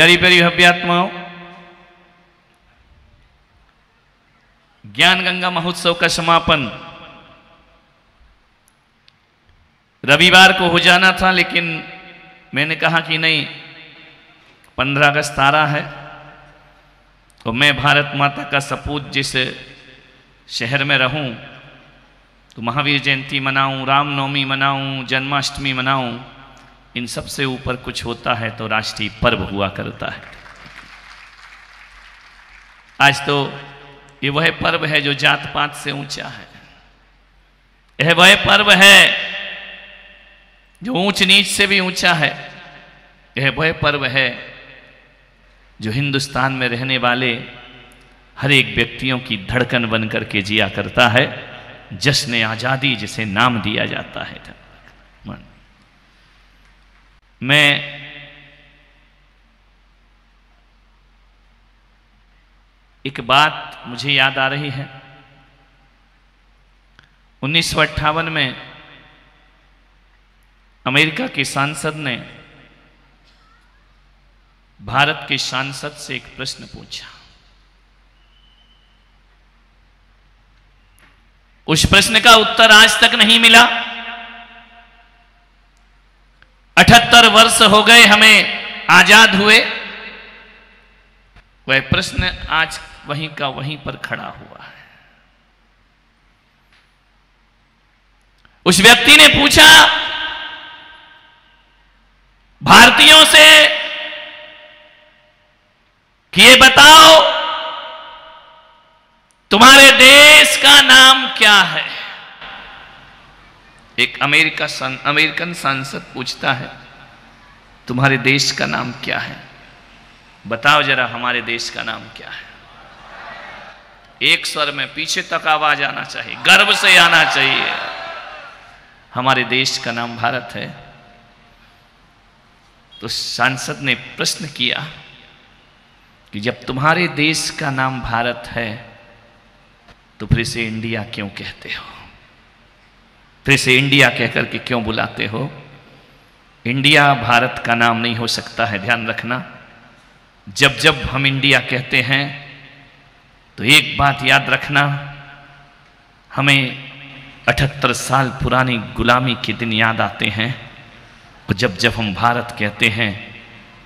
प्यारी प्यारी हव्यात्माओं, ज्ञान गंगा महोत्सव का समापन रविवार को हो जाना था, लेकिन मैंने कहा कि नहीं, 15 अगस्त आ रहा है तो मैं भारत माता का सपूत जिस शहर में रहूं तो महावीर जयंती मनाऊं, रामनवमी मनाऊं, जन्माष्टमी मनाऊं, इन सब से ऊपर कुछ होता है तो राष्ट्रीय पर्व हुआ करता है। आज तो ये वह पर्व है जो जात पात से ऊंचा है। यह वह पर्व है जो ऊंच नीच से भी ऊंचा है। यह वह पर्व है जो हिंदुस्तान में रहने वाले हर एक व्यक्तियों की धड़कन बन करके जिया करता है। जश्न आजादी जिसे नाम दिया जाता है। मैं एक बात मुझे याद आ रही है। 1958 में अमेरिका के सांसद ने भारत के सांसद से एक प्रश्न पूछा। उस प्रश्न का उत्तर आज तक नहीं मिला। 78 वर्ष हो गए हमें आजाद हुए, वह प्रश्न आज वहीं का वहीं पर खड़ा हुआ है। उस व्यक्ति ने पूछा भारतीयों से कि ये बताओ तुम्हारे देश का नाम क्या है। एक अमेरिकन सांसद पूछता है तुम्हारे देश का नाम क्या है, बताओ जरा हमारे देश का नाम क्या है। एक स्वर में पीछे तक आवाज आना चाहिए, गर्व से आना चाहिए। हमारे देश का नाम भारत है। तो सांसद ने प्रश्न किया कि जब तुम्हारे देश का नाम भारत है तो फिर से इंडिया क्यों कहते हो, फिर से इंडिया कहकर के क्यों बुलाते हो। इंडिया भारत का नाम नहीं हो सकता है, ध्यान रखना। जब जब हम इंडिया कहते हैं तो एक बात याद रखना, हमें 78 साल पुरानी गुलामी के दिन याद आते हैं। और जब जब हम भारत कहते हैं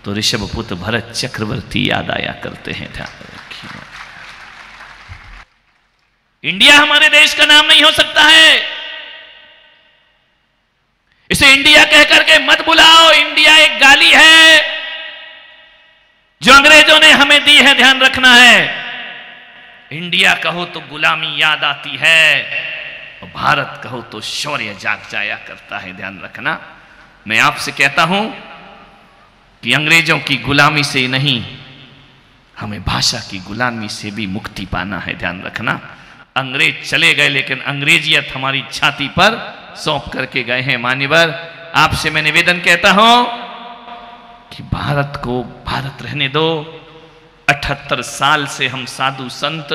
तो ऋषभपुत्र भरत चक्रवर्ती याद आया करते हैं। ध्यान रखिए, इंडिया हमारे देश का नाम नहीं हो सकता है। इसे इंडिया कहकर के मत बुलाओ। इंडिया एक गाली है जो अंग्रेजों ने हमें दी है, ध्यान रखना है। इंडिया कहो तो गुलामी याद आती है और भारत कहो तो शौर्य जाग जाया करता है, ध्यान रखना। मैं आपसे कहता हूं कि अंग्रेजों की गुलामी से नहीं, हमें भाषा की गुलामी से भी मुक्ति पाना है, ध्यान रखना। अंग्रेज चले गए लेकिन अंग्रेजियत हमारी छाती पर सौंप करके गए हैं। मान्यवर, आपसे मैं निवेदन कहता हूं कि भारत को भारत रहने दो। 78 साल से हम साधु संत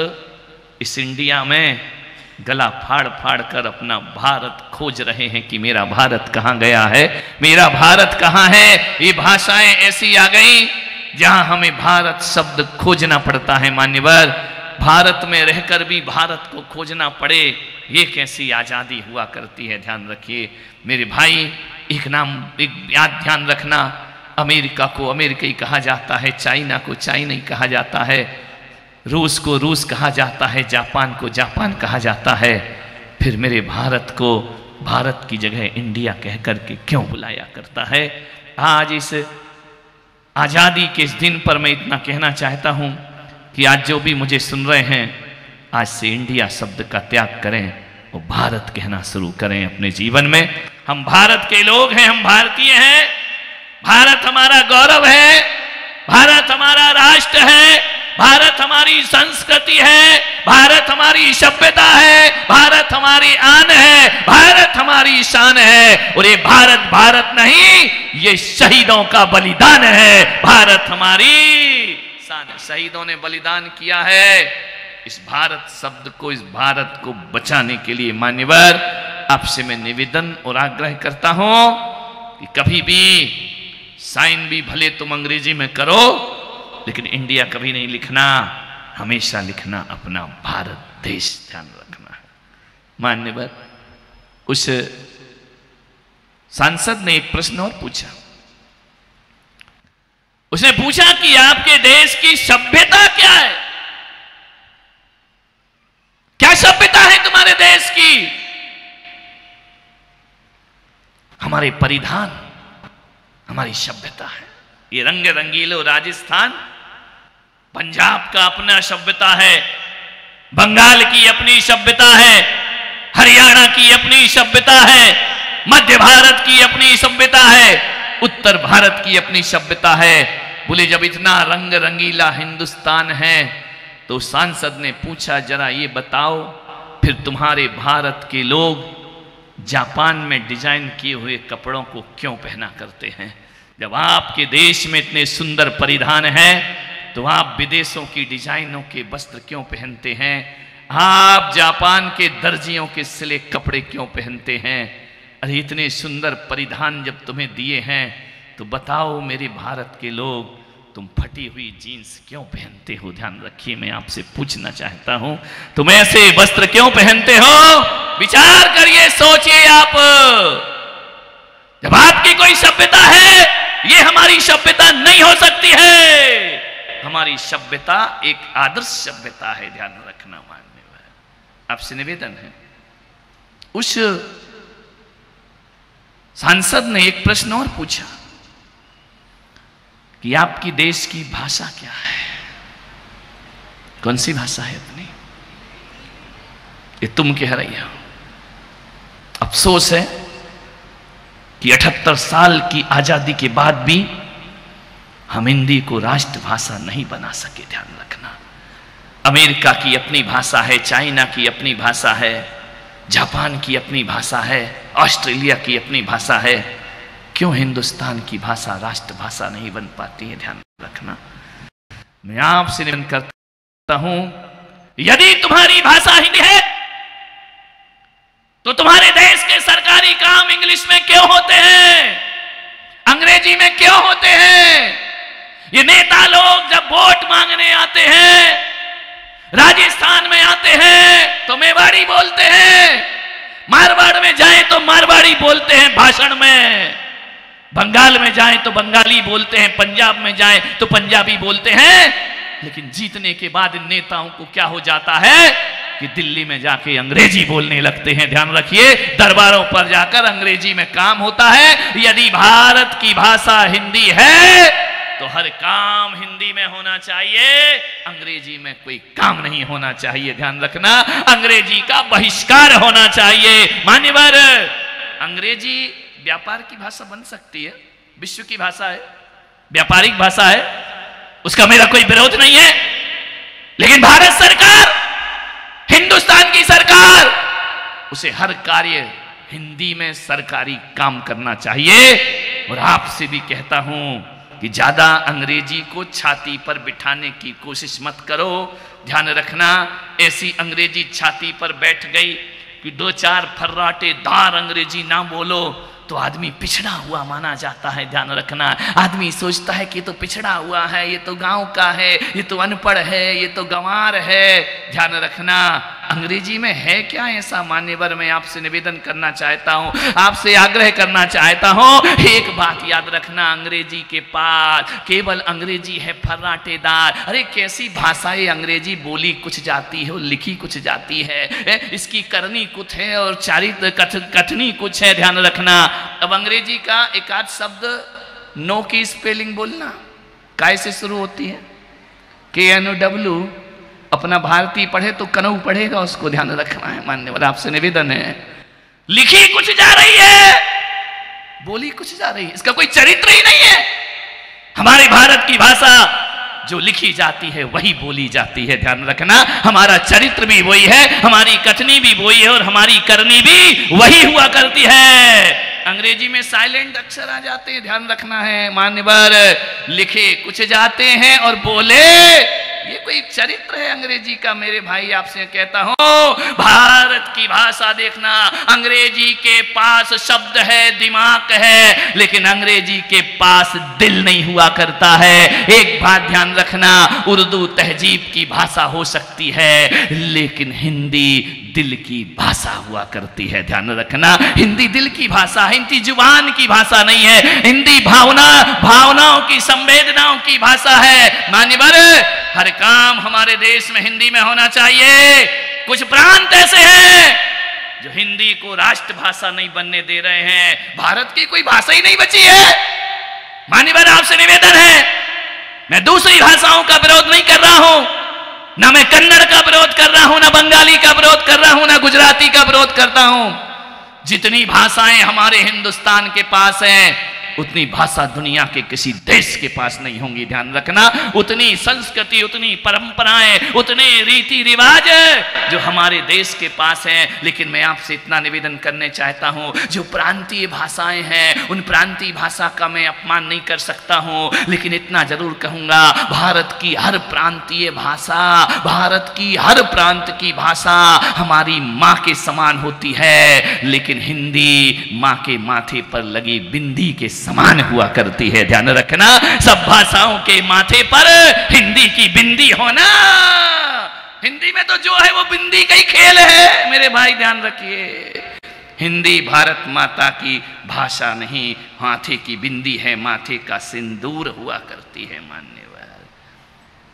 इस इंडिया में गला फाड़ फाड़ कर अपना भारत खोज रहे हैं कि मेरा भारत कहां गया है, मेरा भारत कहां है। ये भाषाएं ऐसी आ गई जहां हमें भारत शब्द खोजना पड़ता है। मान्यवर, भारत में रहकर भी भारत को खोजना पड़े, ये कैसी आजादी हुआ करती है। ध्यान रखिए मेरे भाई, एक याद ध्यान रखना, अमेरिका को अमेरिकी कहा जाता है, चाइना को चाइना कहा जाता है, रूस को रूस कहा जाता है, जापान को जापान कहा जाता है। फिर मेरे भारत को भारत की जगह इंडिया कहकर के क्यों बुलाया करता है। आज इस आजादी के इस दिन पर मैं इतना कहना चाहता हूं कि आज जो भी मुझे सुन रहे हैं, आज से इंडिया शब्द का त्याग करें और भारत कहना शुरू करें अपने जीवन में। हम भारत के लोग हैं, हम भारतीय हैं। भारत हमारा गौरव है, भारत हमारा राष्ट्र है, भारत हमारी संस्कृति है, भारत हमारी सभ्यता है, भारत हमारी आन है, भारत हमारी शान है। और ये भारत भारत नहीं, ये शहीदों का बलिदान है। भारत हमारी शान है, शहीदों ने बलिदान किया है इस भारत शब्द को, इस भारत को बचाने के लिए। मान्यवर, आपसे मैं निवेदन और आग्रह करता हूं कि कभी भी साइन भी भले तुम अंग्रेजी में करो, लेकिन इंडिया कभी नहीं लिखना, हमेशा लिखना अपना भारत देश, ध्यान रखना है। मान्यवर, उस सांसद ने एक प्रश्न और पूछा। उसने पूछा कि आपके देश की सभ्यता क्या है? क्या सभ्यता है तुम्हारे देश की? हमारे परिधान हमारी सभ्यता है। ये रंग रंगीलो राजस्थान, पंजाब का अपना सभ्यता है, बंगाल की अपनी सभ्यता है, हरियाणा की अपनी सभ्यता है, मध्य भारत की अपनी सभ्यता है, उत्तर भारत की अपनी सभ्यता है। बोले जब इतना रंग रंगीला हिंदुस्तान है तो सांसद ने पूछा, जरा ये बताओ फिर तुम्हारे भारत के लोग जापान में डिजाइन किए हुए कपड़ों को क्यों पहना करते हैं? जब आपके देश में इतने सुंदर परिधान है तो आप विदेशों की डिजाइनों के वस्त्र क्यों पहनते हैं? आप जापान के दर्जियों के सिले कपड़े क्यों पहनते हैं? अरे इतने सुंदर परिधान जब तुम्हें दिए हैं तो बताओ मेरे भारत के लोग, तुम फटी हुई जीन्स क्यों पहनते हो? ध्यान रखिए, मैं आपसे पूछना चाहता हूं, तुम ऐसे वस्त्र क्यों पहनते हो? विचार करिए, सोचिए आप। जब आपकी कोई सभ्यता है, ये हमारी सभ्यता नहीं हो सकती है। हमारी सभ्यता एक आदर्श सभ्यता है, ध्यान रखना। माननीय आपसे निवेदन है। उस सांसद ने एक प्रश्न और पूछा कि आपकी देश की भाषा क्या है? कौन सी भाषा है अपनी? ये तुम कह रही हो। अफसोस है कि 78 साल की आजादी के बाद भी हम हिंदी को राष्ट्रभाषा नहीं बना सके, ध्यान रखना। अमेरिका की अपनी भाषा है, चाइना की अपनी भाषा है, जापान की अपनी भाषा है, ऑस्ट्रेलिया की अपनी भाषा है। क्यों हिंदुस्तान की भाषा राष्ट्रभाषा नहीं बन पाती है? ध्यान रखना। मैं आपसे निवेदन करता हूं, यदि तुम्हारी भाषा हिंदी है तो तुम्हारे देश के सरकारी काम इंग्लिश में क्यों होते हैं? अंग्रेजी में क्यों होते हैं? ये नेता लोग जब वोट मांगने आते हैं, राजस्थान में आते हैं तो मेवाड़ी बोलते हैं, मारवाड़ में जाए तो मारवाड़ी बोलते हैं भाषण में, बंगाल में जाए तो बंगाली बोलते हैं, पंजाब में जाए तो पंजाबी बोलते हैं। लेकिन जीतने के बाद इन नेताओं को क्या हो जाता है कि दिल्ली में जाके अंग्रेजी बोलने लगते हैं। ध्यान रखिए, दरबारों पर जाकर अंग्रेजी में काम होता है। यदि भारत की भाषा हिंदी है तो हर काम हिंदी में होना चाहिए, अंग्रेजी में कोई काम नहीं होना चाहिए। ध्यान रखना, अंग्रेजी का बहिष्कार होना चाहिए। मान्यवर, अंग्रेजी व्यापार की भाषा बन सकती है, विश्व की भाषा है, व्यापारिक भाषा है, उसका मेरा कोई विरोध नहीं है। लेकिन भारत सरकार, हिंदुस्तान की सरकार, उसे हर कार्य हिंदी में सरकारी काम करना चाहिए। और आपसे भी कहता हूं कि ज्यादा अंग्रेजी को छाती पर बिठाने की कोशिश मत करो। ध्यान रखना, ऐसी अंग्रेजी छाती पर बैठ गई कि 2-4 फर्राटेदार अंग्रेजी ना बोलो तो आदमी पिछड़ा हुआ माना जाता है। ध्यान रखना, आदमी सोचता है कि ये तो पिछड़ा हुआ है, ये तो गांव का है, ये तो अनपढ़ है, ये तो गंवार है। ध्यान रखना, अंग्रेजी में है क्या ऐसा? मान्यवर, मैं आपसे निवेदन करना चाहता हूं, आपसे आग्रह करना चाहता हूं, एक बात याद रखना, अंग्रेजी के पास केवल अंग्रेजी है फर्राटेदार। अरे कैसी भाषा है अंग्रेजी, बोली कुछ जाती है और लिखी कुछ जाती है, इसकी करनी कुछ है और चारित्र कथनी कुछ है। ध्यान रखना, अब अंग्रेजी का एक आध शब्द नो की स्पेलिंग बोलना, काय से शुरू होती है? KNOW। अपना भारतीय पढ़े तो कनऊ पढ़ेगा, उसको ध्यान रखना है। मान्यवर, आपसे निवेदन है, लिखी कुछ जा रही है, बोली कुछ जा रही है, इसका कोई चरित्र ही नहीं है। हमारे भारत की भाषा जो लिखी जाती है वही बोली जाती है। ध्यान रखना, हमारा चरित्र भी वही है, हमारी कथनी भी वही है और हमारी करनी भी वही हुआ करती है। अंग्रेजी में साइलेंट अक्षर आ जाते हैं, ध्यान रखना है। मान्यवर, लिखे कुछ जाते हैं और बोले ये कोई चरित्र है अंग्रेजी का? मेरे भाई आपसे कहता हूं, भारत की भाषा देखना, अंग्रेजी के पास शब्द है, दिमाग है, लेकिन अंग्रेजी के पास दिल नहीं हुआ करता है। एक बात ध्यान रखना, उर्दू तहजीब की भाषा हो सकती है, लेकिन हिंदी दिल की भाषा हुआ करती है। ध्यान रखना, हिंदी दिल की भाषा है, हिंदी जुबान की भाषा नहीं है। हिंदी भावनाओं की, संवेदनाओं की भाषा है। मान्यवर, हर काम हमारे देश में हिंदी में होना चाहिए। कुछ प्रांत ऐसे हैं जो हिंदी को राष्ट्रभाषा नहीं बनने दे रहे हैं। भारत की कोई भाषा ही नहीं बची है। मान्यवर, आपसे निवेदन है, मैं दूसरी भाषाओं का विरोध नहीं कर रहा हूं, ना मैं कन्नड़ का विरोध कर रहा हूं, ना बंगाली का विरोध कर रहा हूं, ना गुजराती का विरोध करता हूं। जितनी भाषाएं हमारे हिंदुस्तान के पास हैं, उतनी भाषा दुनिया के किसी देश के पास नहीं होंगी। ध्यान रखना, उतनी संस्कृति, उतनी परंपराएं, उतने रीति रिवाज जो हमारे देश के पास हैं। लेकिन मैं आपसे इतना निवेदन करने चाहता हूं, जो प्रांतीय भाषाएं हैं, उन प्रांतीय भाषा का मैं अपमान नहीं कर सकता हूं, लेकिन इतना जरूर कहूंगा, भारत की हर प्रांतीय भाषा, भारत की हर प्रांत की भाषा हमारी मां के समान होती है, लेकिन हिंदी मां के माथे पर लगी बिंदी के समान हुआ करती है। ध्यान रखना, सब भाषाओं के माथे पर हिंदी की बिंदी होना, हिंदी में तो जो है वो बिंदी का ही खेल है। मेरे भाई ध्यान रखिए, हिंदी भारत माता की भाषा नहीं, माथे की बिंदी है, माथे का सिंदूर हुआ करती है। मान्यवर,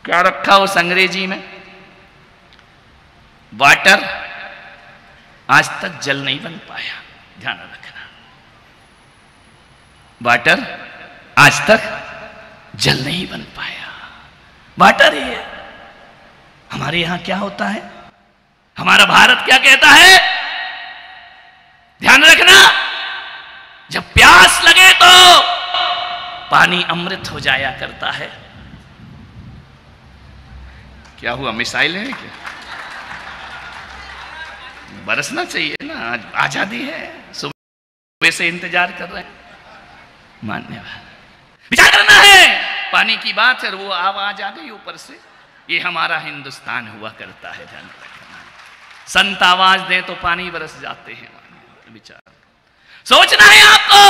क्या रखा उस अंग्रेजी में? वाटर आज तक जल नहीं बन पाया। ध्यान रखना, वाटर आज तक जल नहीं बन पाया। वाटर ही है। हमारे यहां क्या होता है, हमारा भारत क्या कहता है? ध्यान रखना, जब प्यास लगे तो पानी अमृत हो जाया करता है। क्या हुआ, मिसाइल है क्या? बरसना चाहिए ना, आज आजादी है, सुबह से इंतजार कर रहे हैं। मान्यवर, विचार करना है, पानी की बात है, वो आवाज आ गई ऊपर से, ये हमारा हिंदुस्तान हुआ करता है। ध्यान रखना, संत आवाज दें तो पानी बरस जाते हैं। विचार सोचना है आपको,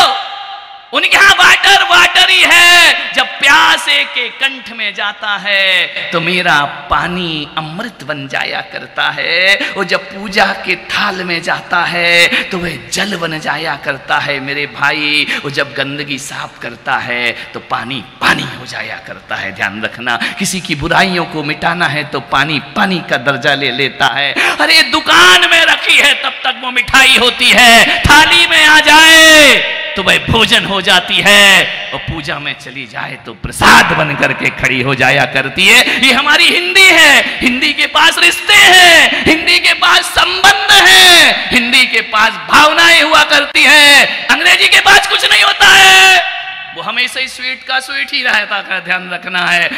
उनके यहां वाटर वाटर ही है। जब प्यासे के कंठ में जाता है तो मेरा पानी अमृत बन जाया करता है, और जब पूजा के थाल में जाता है तो वह जल बन जाया करता है। मेरे भाई, वो जब गंदगी साफ करता है तो पानी पानी हो जाया करता है। ध्यान रखना, किसी की बुराइयों को मिटाना है तो पानी पानी का दर्जा ले लेता है। अरे दुकान में रखी है तब तक वो मिठाई होती है, थाली में आ जाए तो वह भोजन हो जाती है, और पूजा में चली जाए तो प्रसाद बन करके खड़ी हो जाया करती है। ये हमारी हिंदी है। हिंदी के पास रिश्ते हैं, हिंदी के पास संबंध है, हिंदी के पास भावनाएं हुआ करती है। अंग्रेजी के पास कुछ नहीं होता है, वो हमेशा ही स्वीट का स्वीट ही रहता है। ध्यान रखना है,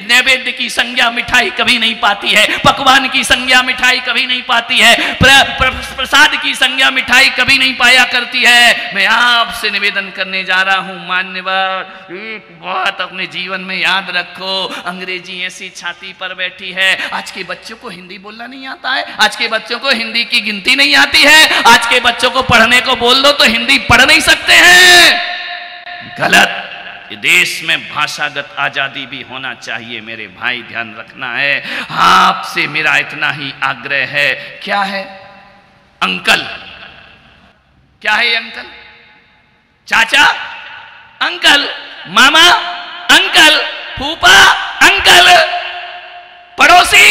नैवेद्य की संज्ञा मिठाई कभी नहीं पाती है, पकवान की संज्ञा मिठाई कभी नहीं पाती है, प्रसाद की संज्ञा मिठाई कभी नहीं पाया करती है। मैं आपसे निवेदन करने जा रहा हूं, मान्यवर, एक बात अपने जीवन में याद रखो, अंग्रेजी ऐसी छाती पर बैठी है। आज के बच्चों को हिंदी बोलना नहीं आता है, आज के बच्चों को हिंदी की गिनती नहीं आती है, आज के बच्चों को पढ़ने को बोल दो तो हिंदी पढ़ नहीं सकते हैं। गलत। देश में भाषागत आजादी भी होना चाहिए। मेरे भाई ध्यान रखना है, आपसे मेरा इतना ही आग्रह है। क्या है अंकल? क्या है अंकल? चाचा अंकल, मामा अंकल, फूफा अंकल, पड़ोसी।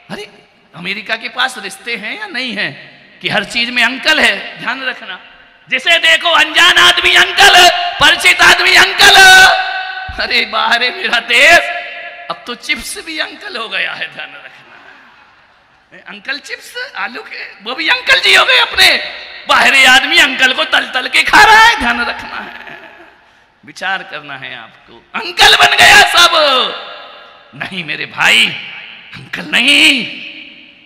अरे अमेरिका के पास रिश्ते हैं या नहीं है कि हर चीज में अंकल है? ध्यान रखना, जिसे देखो अनजान आदमी अंकल, परिचित आदमी अंकल। अरे बाहर मेरा देश, अब तो चिप्स भी अंकल हो गया है। ध्यान रखना, अंकल चिप्स आलू के, वो भी अंकल जी हो गए अपने। बाहरी आदमी अंकल को तल तल के खा रहा है। ध्यान रखना है, विचार करना है आपको। अंकल बन गया सब। नहीं मेरे भाई, अंकल नहीं।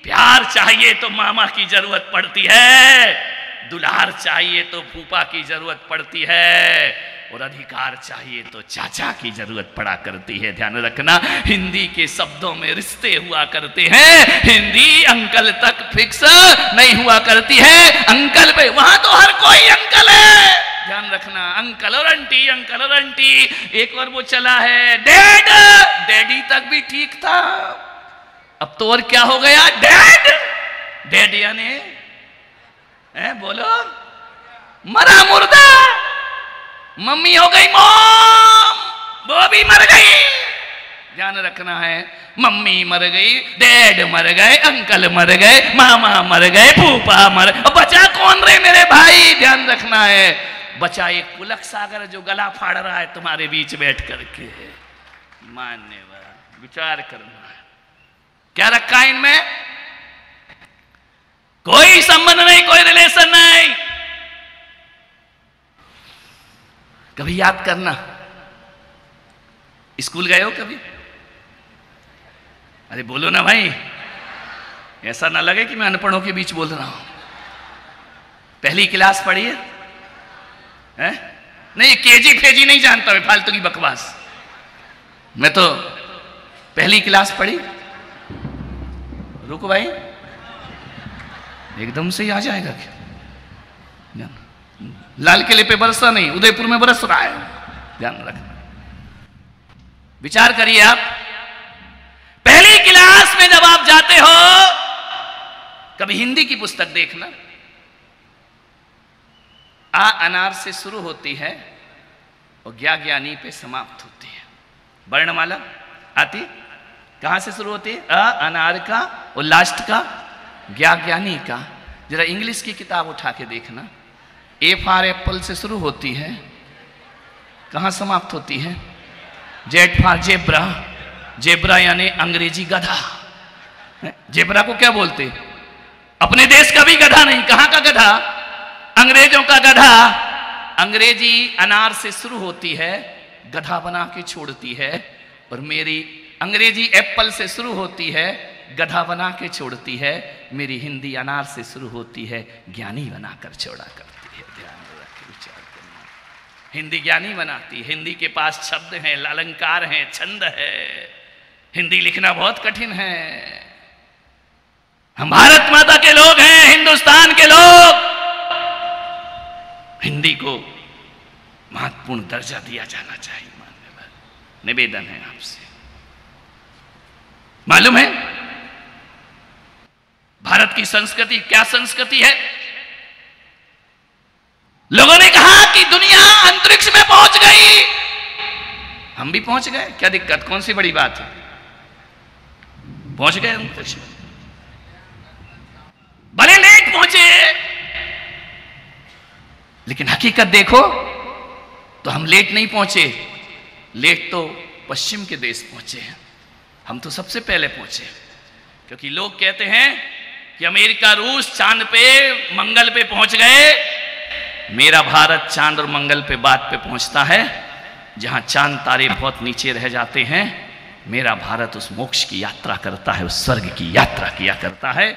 प्यार चाहिए तो मामा की जरूरत पड़ती है, दुलार चाहिए तो फूफा की जरूरत पड़ती है। और अधिकार चाहिए तो चाचा की जरूरत पड़ा करती है। ध्यान रखना, हिंदी के शब्दों में रिश्ते हुआ करते हैं, हिंदी अंकल तक फिक्स नहीं हुआ करती है। अंकल पे वहां तो हर कोई अंकल है, ध्यान रखना, अंकल और आंटी, अंकल और आंटी। एक बार वो चला है डैड, डैडी तक भी ठीक था, अब तो और क्या हो गया, डैड। डैड यानी बोलो मरा मुर्दा, मम्मी हो गई मॉम, वो भी मर गई। ध्यान रखना है, मम्मी मर गई, डैड मर गए, अंकल मर गए, मामा मर गए, फूफा मर, बचा कौन रे मेरे भाई। ध्यान रखना है, बचा एक पुलक सागर जो गला फाड़ रहा है तुम्हारे बीच बैठ करके। मानने वाला विचार करना है, क्या रखा है इनमें, कोई संबंध नहीं, कोई रिलेशन नहीं। कभी याद करना, स्कूल गए हो कभी? अरे बोलो ना भाई, ऐसा ना लगे कि मैं अनपढ़ों के बीच बोल रहा हूं। पहली क्लास पढ़ी है? नहीं, केजी फेजी नहीं जानता मैं, फालतू की बकवास। मैं तो पहली क्लास पढ़ी। रुको भाई, एकदम से ही आ जाएगा क्या? लाल किले पे बरसा नहीं, उदयपुर में बरस रहा है। ध्यान रखना, विचार करिए आप, पहली क्लास में जब आप जाते हो, कभी हिंदी की पुस्तक देखना, आ अनार से शुरू होती है और ज्ञा ज्ञानी पे समाप्त होती है। वर्णमाला आती कहां से शुरू होती है? अ अनार का और लास्ट का ज्ञा ज्ञानी का। जरा इंग्लिश की किताब उठा के देखना, ए फॉर एप्पल से शुरू होती है, कहां समाप्त होती है? जेड फॉर जेब्रा, जेब्रा यानी अंग्रेजी गधा। जेब्रा को क्या बोलते? अपने देश का भी गधा नहीं, कहां का गधा? अंग्रेजों का गधा। अंग्रेजी अनार से शुरू होती है, गधा बना के छोड़ती है, और मेरी अंग्रेजी एप्पल से शुरू होती है, गधा बना के छोड़ती है। मेरी हिंदी अनार से शुरू होती है, ज्ञानी बनाकर छोड़ा करती है। ध्यान रख विचार करना, हिंदी ज्ञानी बनाती है। हिंदी के पास शब्द हैं, अलंकार हैं, छंद है। हिंदी लिखना बहुत कठिन है। हम भारत माता के लोग हैं, हिंदुस्तान के लोग। हिंदी को महत्वपूर्ण दर्जा दिया जाना चाहिए। निवेदन है आपसे। मालूम है भारत की संस्कृति क्या संस्कृति है? लोगों ने कहा कि दुनिया अंतरिक्ष में पहुंच गई, हम भी पहुंच गए, क्या दिक्कत, कौन सी बड़ी बात है? पहुंच गए अंतरिक्ष में, भले लेट पहुंचे, लेकिन हकीकत देखो तो हम लेट नहीं पहुंचे। लेट तो पश्चिम के देश पहुंचे हैं, हम तो सबसे पहले पहुंचे। क्योंकि लोग कहते हैं कि अमेरिका रूस चांद पे मंगल पे पहुंच गए। मेरा भारत चांद और मंगल पे बात पे पहुंचता है, जहां चांद तारे बहुत नीचे रह जाते हैं। मेरा भारत उस मोक्ष की यात्रा करता है, उस स्वर्ग की यात्रा किया करता है।